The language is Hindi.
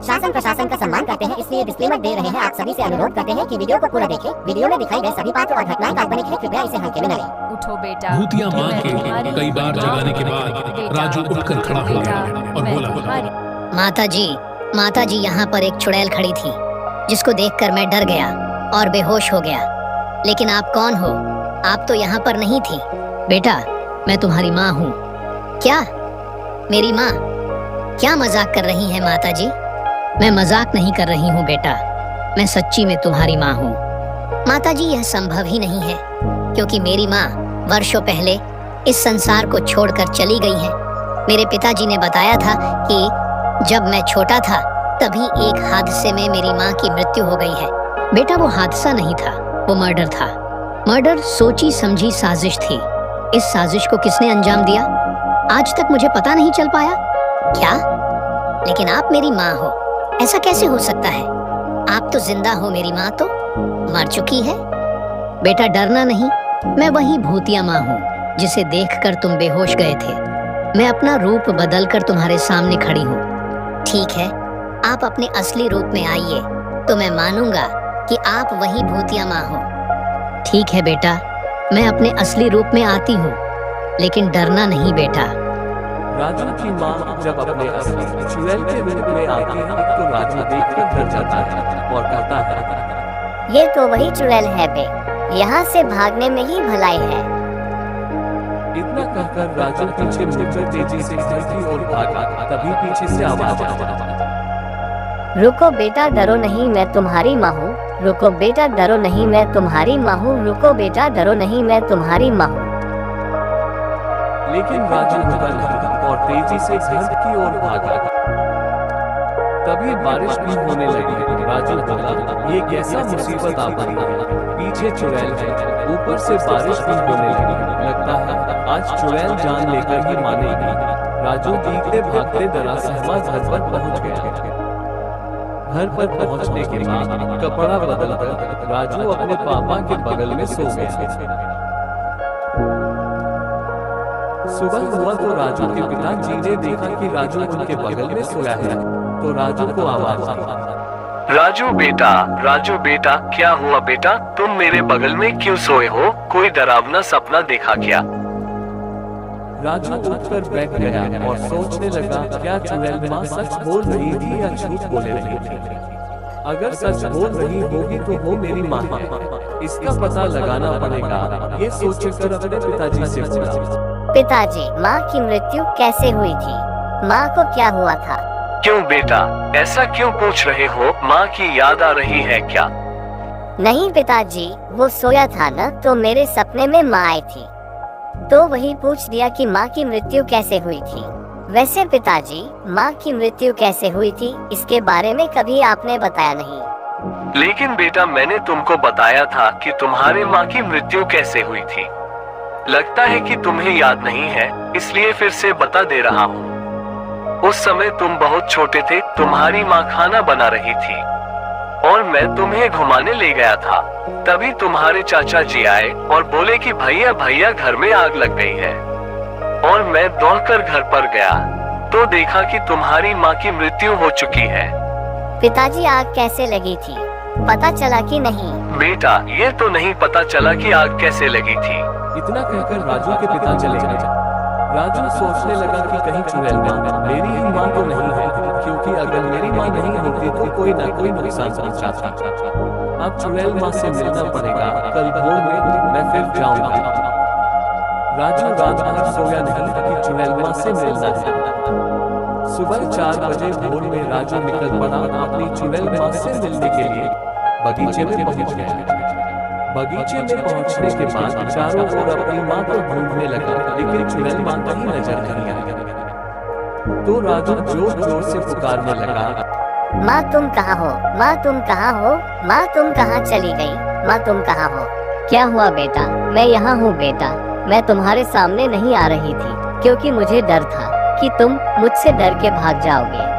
शासन प्रशासन का सम्मान करते हैं, इसलिए डिस्क्लेमर दे रहे हैं। आप सभी से अनुरोध करते हैं कि वीडियो को पूरा देखें। वीडियो में दिखाई गए सभी पात्र और घटनाएं काल्पनिक हैं, कृपया इसे हल्के में न लें। उठो बेटा। भूतिया माँ के कई बार जगाने के बाद राजू उठकर खड़ा हो गया और बोला, माता जी यहाँ पर एक चुड़ैल खड़ी थी जिसको देखकर मैं डर गया और बेहोश हो गया। लेकिन आप कौन हो? आप तो यहाँ पर नहीं थी। बेटा, मैं तुम्हारी माँ हूँ। क्या? मेरी माँ? क्या मजाक कर रही हैं माता जी? मैं मजाक नहीं कर रही हूँ बेटा, मैं सच्ची में तुम्हारी माँ हूँ। माता जी, यह संभव ही नहीं है, क्योंकि मेरी माँ वर्षों पहले इस संसार को छोड़कर चली गई है। मेरे पिताजी ने बताया था कि जब मैं छोटा था तभी एक हादसे में मेरी माँ की मृत्यु हो गई है। बेटा, वो हादसा नहीं था, वो मर्डर था। मर्डर सोची समझी साजिश थी। इस साजिश को किसने अंजाम दिया, आज तक मुझे पता नहीं चल पाया। क्या? लेकिन आप मेरी माँ हो, ऐसा कैसे हो सकता है? आप तो जिंदा हो, मेरी माँ तो मर चुकी है। बेटा, डरना नहीं, मैं वही भूतिया माँ हूँ जिसे देखकर तुम बेहोश गए थे। मैं अपना रूप बदलकर तुम्हारे सामने खड़ी हूँ। ठीक है, आप अपने असली रूप में आइए तो मैं मानूंगा कि आप वही भूतिया माँ हो। ठीक है बेटा, मैं अपने असली रूप में आती हूँ, लेकिन डरना नहीं बेटा। राजू की माँ जब अपने असली चुड़ैल के रूप में आती है तो राजू देखकर डर जाता है और कहता है, ये तो वही चुड़ैल है बे, यहाँ से भागने में ही भलाई है। इतना कहकर राजू पीछे मुड़कर तेजी से घर की ओर भागा। तभी पीछे से आवाज आई, रुको बेटा, डरो नहीं, मैं तुम्हारी माँ हूँ। रुको बेटा, डरो नहीं, मैं तुम्हारी माँ हूँ। रुको बेटा, डरो नहीं, मैं तुम्हारी माँ हूँ। लेकिन राजू रुका नहीं और तेजी से घर की ओर भागा। तभी बारिश भी होने लगी। राजू बोला, ये कैसा मुसीबत आ गई है, पीछे चुड़ैल है, ऊपर से बारिश भी होने लगी। लगता है आज चुड़ैल जान लेकर ही मानेगी। राजू भीगते भागते दरअसल घर पर पहुंच गया। घर पर पहुंचने के बाद कपड़ा बदलकर राजू अपने पापा के बगल में सो गया। सुबह हुआ तो राजू के पिताजी ने देखा कि राजू उनके बगल में सोया है, तो राजू को आवाज आई, राजू बेटा, क्या हुआ बेटा? तुम मेरे बगल में क्यों सोए हो? कोई डरावना सपना देखा क्या? राजू उठकर बैठ गया और सोचने लगा, क्या चुड़ैल माँ सच बोल रही थी या झूठ बोले रही थी? अगर सच बोल रही होगी तो वो मेरी माँ है, इसका पता लगाना पड़ेगा। ये सोचकर अपने पिताजी से बोला, पिताजी, माँ की मृत्यु कैसे हुई थी? माँ को क्या हुआ था? क्यों बेटा, ऐसा क्यों पूछ रहे हो? माँ की याद आ रही है क्या? नहीं पिताजी, वो सोया था ना, तो मेरे सपने में माँ आई थी, तो वही पूछ दिया कि माँ की मृत्यु कैसे हुई थी। वैसे पिताजी, माँ की मृत्यु कैसे हुई थी, इसके बारे में कभी आपने बताया नहीं। लेकिन बेटा, मैंने तुमको बताया था कि तुम्हारे माँ की मृत्यु कैसे हुई थी। लगता है कि तुम्हें याद नहीं है, इसलिए फिर से बता दे रहा हूँ। उस समय तुम बहुत छोटे थे, तुम्हारी माँ खाना बना रही थी और मैं तुम्हें घुमाने ले गया था। तभी तुम्हारे चाचा जी आए और बोले कि भैया भैया, घर में आग लग गई है। और मैं दौड़कर घर पर गया तो देखा कि तुम्हारी माँ की मृत्यु हो चुकी है। पिताजी, आग कैसे लगी थी, पता चला कि नहीं? बेटा, ये तो नहीं पता चला कि आग कैसे लगी थी। इतना कहकर राजू के पिता चले गए। राजू सोचने लगा कि कहीं चुड़ैल माँ मेरी ही माँ तो नहीं है, क्योंकि अगर मेरी माँ नहीं होती तो कोई ना कोई नुकसान पहुंचाता। अब चुड़ैल माँ से मिलना पड़ेगा, कल भोर में मैं फिर जाऊंगा। राजू रात भर सोया नहीं कि चुड़ैल माँ से मिलना है। सुबह 4 बजे भोर में राजू निकल पड़ा अपनी चुड़ैल माँ से मिलने के लिए। बगीचे में पहुंच गया। बगीचे में पहुंचने के बाद चारों ओर अपनी माँ को ढूंढने लगा, लेकिन चुड़ैल माँ कहीं नजर नहीं आई। तो राजू जोर जोर से पुकारने लगा, माँ तुम कहाँ हो? माँ तुम कहाँ हो? माँ तुम कहाँ चली गई? माँ तुम कहाँ हो? क्या हुआ बेटा? मैं यहाँ हूँ बेटा, मैं तुम्हारे सामने नहीं आ रही थी, क्योंकि मुझे डर था कि तुम मुझसे डर के भाग जाओगे।